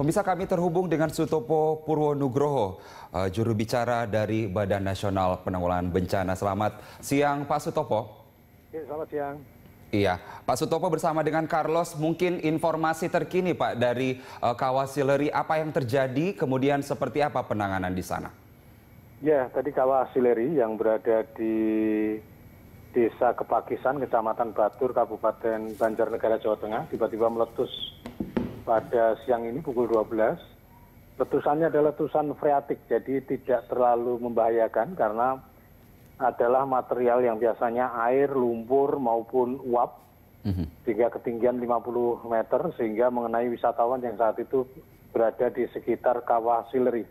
Pemirsa, kami terhubung dengan Sutopo Purwonugroho, juru bicara dari Badan Nasional Penanggulangan Bencana. Selamat siang, Pak Sutopo. Ya, selamat siang. Iya, Pak Sutopo bersama dengan Carlos, mungkin informasi terkini Pak dari Kawah Sileri, apa yang terjadi, kemudian seperti apa penanganan di sana? Ya, tadi Kawah Sileri yang berada di Desa Kepakisan, Kecamatan Batur, Kabupaten Banjarnegara, Jawa Tengah, tiba-tiba meletus pada siang ini pukul 12. Letusannya adalah letusan freatik, jadi tidak terlalu membahayakan karena adalah material yang biasanya air, lumpur maupun uap hingga ketinggian 50 meter sehingga mengenai wisatawan yang saat itu berada di sekitar Kawah Sileri.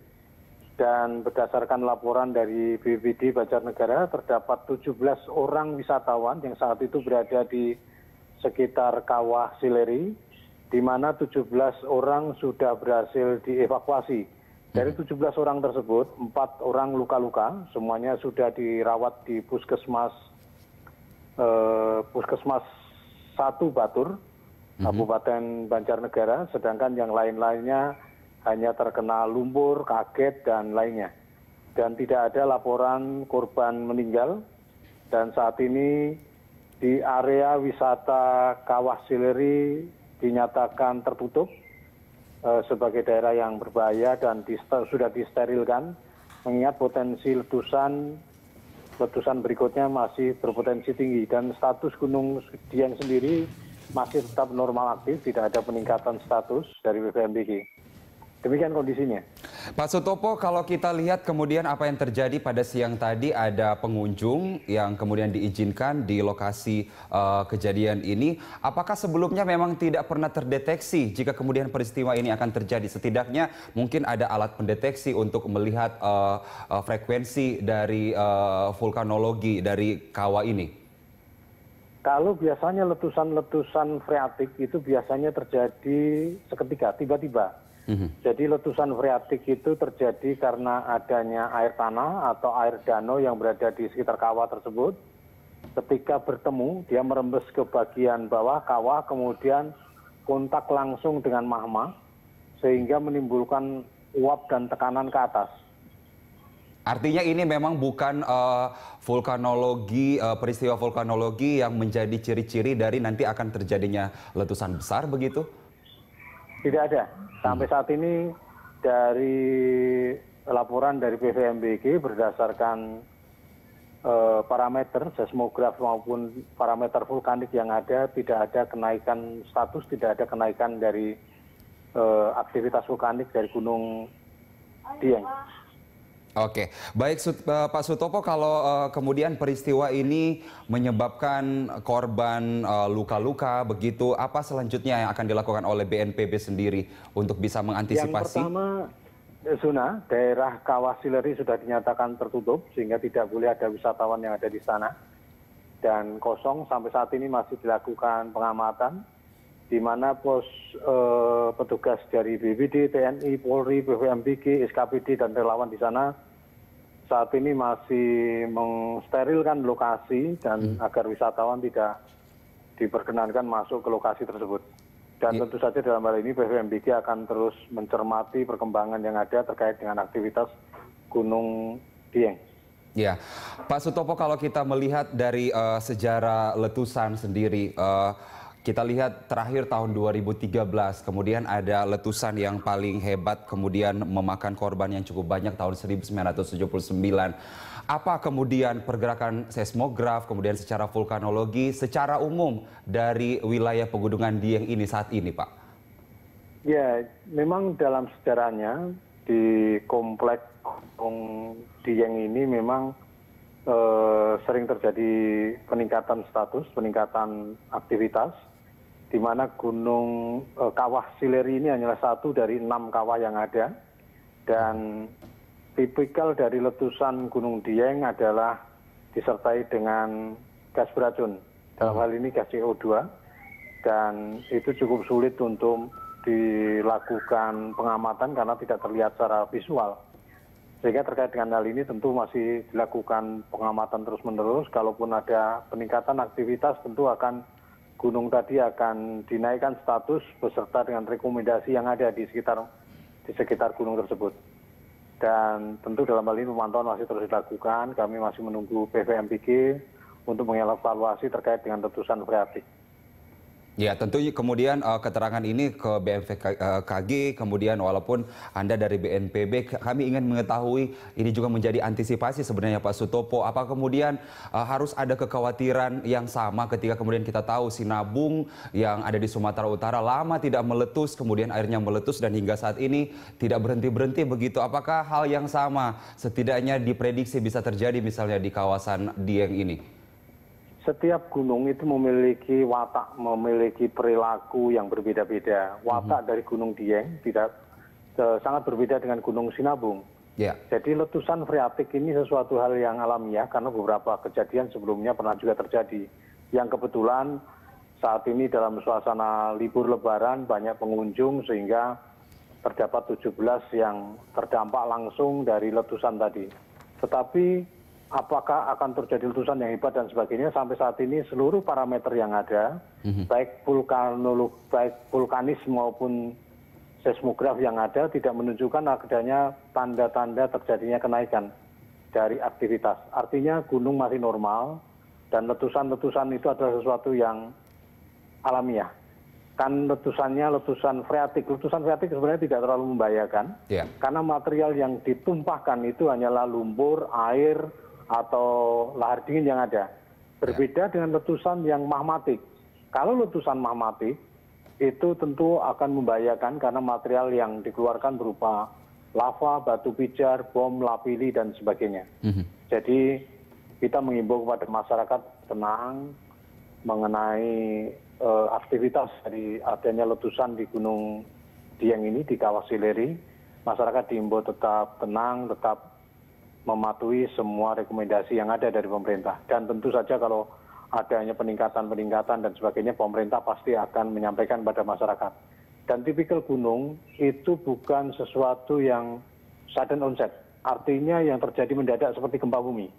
Dan berdasarkan laporan dari BPBD Banjarnegara terdapat 17 orang wisatawan yang saat itu berada di sekitar Kawah Sileri, di mana 17 orang sudah berhasil dievakuasi. Dari 17 orang tersebut, 4 orang luka-luka, semuanya sudah dirawat di Puskesmas 1 Batur, Kabupaten Banjarnegara, sedangkan yang lain-lainnya hanya terkena lumpur, kaget, dan lainnya. Dan tidak ada laporan korban meninggal, dan saat ini di area wisata Kawah Sileri dinyatakan tertutup sebagai daerah yang berbahaya dan sudah disterilkan, mengingat potensi letusan berikutnya masih berpotensi tinggi dan status Gunung Dieng sendiri masih tetap normal aktif, tidak ada peningkatan status dari BVMBG. Demikian kondisinya. Pak Sutopo, kalau kita lihat kemudian apa yang terjadi pada siang tadi, ada pengunjung yang kemudian diizinkan di lokasi kejadian ini. Apakah sebelumnya memang tidak pernah terdeteksi jika kemudian peristiwa ini akan terjadi? Setidaknya mungkin ada alat pendeteksi untuk melihat frekuensi dari vulkanologi dari kawah ini. Kalau biasanya letusan-letusan freatik itu biasanya terjadi seketika, tiba-tiba. Jadi letusan freatik itu terjadi karena adanya air tanah atau air danau yang berada di sekitar kawah tersebut. Ketika bertemu, dia merembes ke bagian bawah kawah, kemudian kontak langsung dengan magma, sehingga menimbulkan uap dan tekanan ke atas. Artinya ini memang bukan vulkanologi, peristiwa vulkanologi yang menjadi ciri-ciri dari nanti akan terjadinya letusan besar begitu? Tidak ada. Sampai saat ini dari laporan dari BVMBG berdasarkan parameter seismograf maupun parameter vulkanik yang ada, tidak ada kenaikan status, tidak ada kenaikan dari aktivitas vulkanik dari Gunung Dieng. Oke, baik Pak Sutopo, kalau kemudian peristiwa ini menyebabkan korban luka-luka begitu, apa selanjutnya yang akan dilakukan oleh BNPB sendiri untuk bisa mengantisipasi? Yang pertama, zona daerah Kawah Sileri sudah dinyatakan tertutup sehingga tidak boleh ada wisatawan yang ada di sana. Dan kosong sampai saat ini masih dilakukan pengamatan, di mana pos petugas dari BPBD, TNI, Polri, BVMBG, SKPD, dan relawan di sana saat ini masih mensterilkan lokasi dan agar wisatawan tidak diperkenankan masuk ke lokasi tersebut. Dan tentu saja dalam hal ini BVMBG akan terus mencermati perkembangan yang ada terkait dengan aktivitas Gunung Dieng. Ya, Pak Sutopo, kalau kita melihat dari sejarah letusan sendiri, kita lihat terakhir tahun 2013, kemudian ada letusan yang paling hebat, kemudian memakan korban yang cukup banyak tahun 1979. Apa kemudian pergerakan seismograf, kemudian secara vulkanologi, secara umum dari wilayah pegunungan Dieng ini saat ini, Pak? Ya, memang dalam sejarahnya di komplek Gunung Dieng ini memang sering terjadi peningkatan status, peningkatan aktivitas, di mana Gunung Kawah Sileri ini hanyalah satu dari 6 kawah yang ada. Dan tipikal dari letusan Gunung Dieng adalah disertai dengan gas beracun, dalam hal ini gas CO2, dan itu cukup sulit untuk dilakukan pengamatan karena tidak terlihat secara visual. Sehingga terkait dengan hal ini tentu masih dilakukan pengamatan terus-menerus. Kalaupun ada peningkatan aktivitas, tentu gunung tadi akan dinaikkan status beserta dengan rekomendasi yang ada di sekitar di sekitar gunung tersebut. Dan tentu dalam hal ini pemantauan masih terus dilakukan. Kami masih menunggu BVMPG untuk mengevaluasi terkait dengan letusan freatik. Ya, tentu kemudian keterangan ini ke BMKG, kemudian walaupun Anda dari BNPB, kami ingin mengetahui ini juga menjadi antisipasi sebenarnya Pak Sutopo. Apa kemudian harus ada kekhawatiran yang sama ketika kemudian kita tahu Sinabung yang ada di Sumatera Utara lama tidak meletus, kemudian airnya meletus dan hingga saat ini tidak berhenti-berhenti begitu. Apakah hal yang sama setidaknya diprediksi bisa terjadi misalnya di kawasan Dieng ini? Setiap gunung itu memiliki watak, memiliki perilaku yang berbeda-beda. Watak dari Gunung Dieng tidak sangat berbeda dengan Gunung Sinabung. Yeah. Jadi letusan freatik ini sesuatu hal yang alamiah karena beberapa kejadian sebelumnya pernah juga terjadi. Yang kebetulan saat ini dalam suasana libur Lebaran banyak pengunjung sehingga terdapat 17 yang terdampak langsung dari letusan tadi. Tetapi apakah akan terjadi letusan yang hebat dan sebagainya, sampai saat ini seluruh parameter yang ada, baik vulkanis maupun seismograf yang ada, tidak menunjukkan adanya tanda-tanda terjadinya kenaikan dari aktivitas. Artinya gunung masih normal dan letusan-letusan itu adalah sesuatu yang alamiah. Kan letusannya letusan freatik. Letusan freatik sebenarnya tidak terlalu membahayakan, karena material yang ditumpahkan itu hanyalah lumpur, air, atau lahar dingin yang ada. Berbeda dengan letusan yang magmatik. Kalau letusan magmatik itu tentu akan membahayakan karena material yang dikeluarkan berupa lava, batu pijar, bom, lapili, dan sebagainya. Jadi kita mengimbau kepada masyarakat tenang mengenai aktivitas dari adanya letusan di Gunung Dieng ini, di Kawah Sileri. Masyarakat diimbau tetap tenang, tetap mematuhi semua rekomendasi yang ada dari pemerintah. Dan tentu saja kalau adanya peningkatan-peningkatan dan sebagainya, pemerintah pasti akan menyampaikan pada masyarakat. Dan tipikal gunung itu bukan sesuatu yang sudden onset. Artinya yang terjadi mendadak seperti gempa bumi.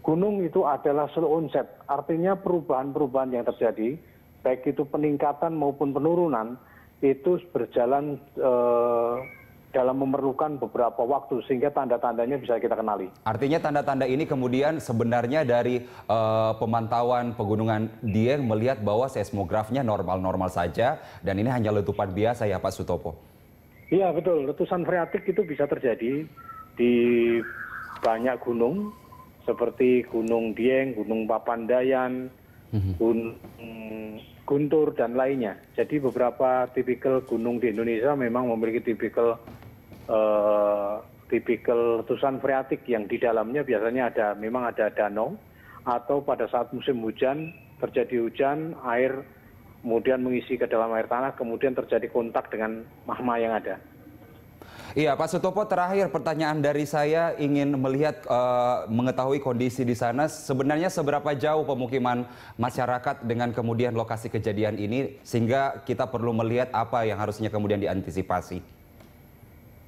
Gunung itu adalah slow onset. Artinya perubahan-perubahan yang terjadi, baik itu peningkatan maupun penurunan, itu berjalan dalam memerlukan beberapa waktu sehingga tanda-tandanya bisa kita kenali. Artinya tanda-tanda ini kemudian sebenarnya dari pemantauan pegunungan Dieng melihat bahwa seismografnya normal-normal saja dan ini hanya letupan biasa ya Pak Sutopo? Iya betul, letusan freatik itu bisa terjadi di banyak gunung seperti Gunung Dieng, Gunung Papandayan, Gunung Guntur dan lainnya. Jadi beberapa tipikal gunung di Indonesia memang memiliki tipikal letusan freatik yang di dalamnya biasanya memang ada danau, atau pada saat musim hujan terjadi hujan, air kemudian mengisi ke dalam air tanah, kemudian terjadi kontak dengan magma yang ada. Iya Pak Sutopo, terakhir pertanyaan dari saya ingin mengetahui kondisi di sana. Sebenarnya seberapa jauh pemukiman masyarakat dengan kemudian lokasi kejadian ini sehingga kita perlu melihat apa yang harusnya kemudian diantisipasi?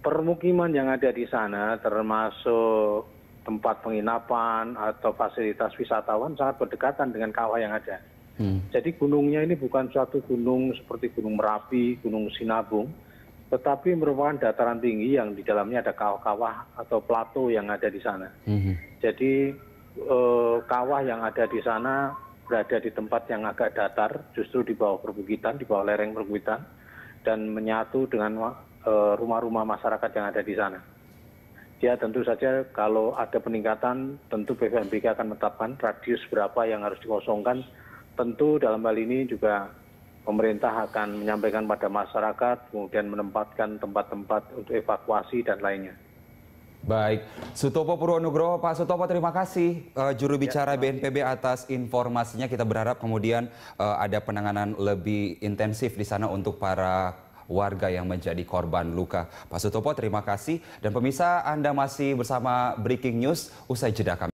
Permukiman yang ada di sana termasuk tempat penginapan atau fasilitas wisatawan sangat berdekatan dengan kawah yang ada. Jadi gunungnya ini bukan suatu gunung seperti Gunung Merapi, Gunung Sinabung, tetapi merupakan dataran tinggi yang di dalamnya ada kawah-kawah atau plato yang ada di sana. Jadi kawah yang ada di sana berada di tempat yang agak datar, justru di bawah perbukitan, di bawah lereng perbukitan, dan menyatu dengan rumah-rumah masyarakat yang ada di sana. Ya tentu saja kalau ada peningkatan, tentu BVMPG akan menetapkan radius berapa yang harus dikosongkan. Tentu dalam hal ini juga pemerintah akan menyampaikan pada masyarakat, kemudian menempatkan tempat-tempat untuk evakuasi dan lainnya. Baik, Sutopo Purwonugroho. Pak Sutopo, terima kasih juru bicara BNPB atas informasinya. Kita berharap kemudian ada penanganan lebih intensif di sana untuk para warga yang menjadi korban luka. Pak Sutopo, terima kasih. Dan pemirsa, Anda masih bersama Breaking News. Usai jeda kami.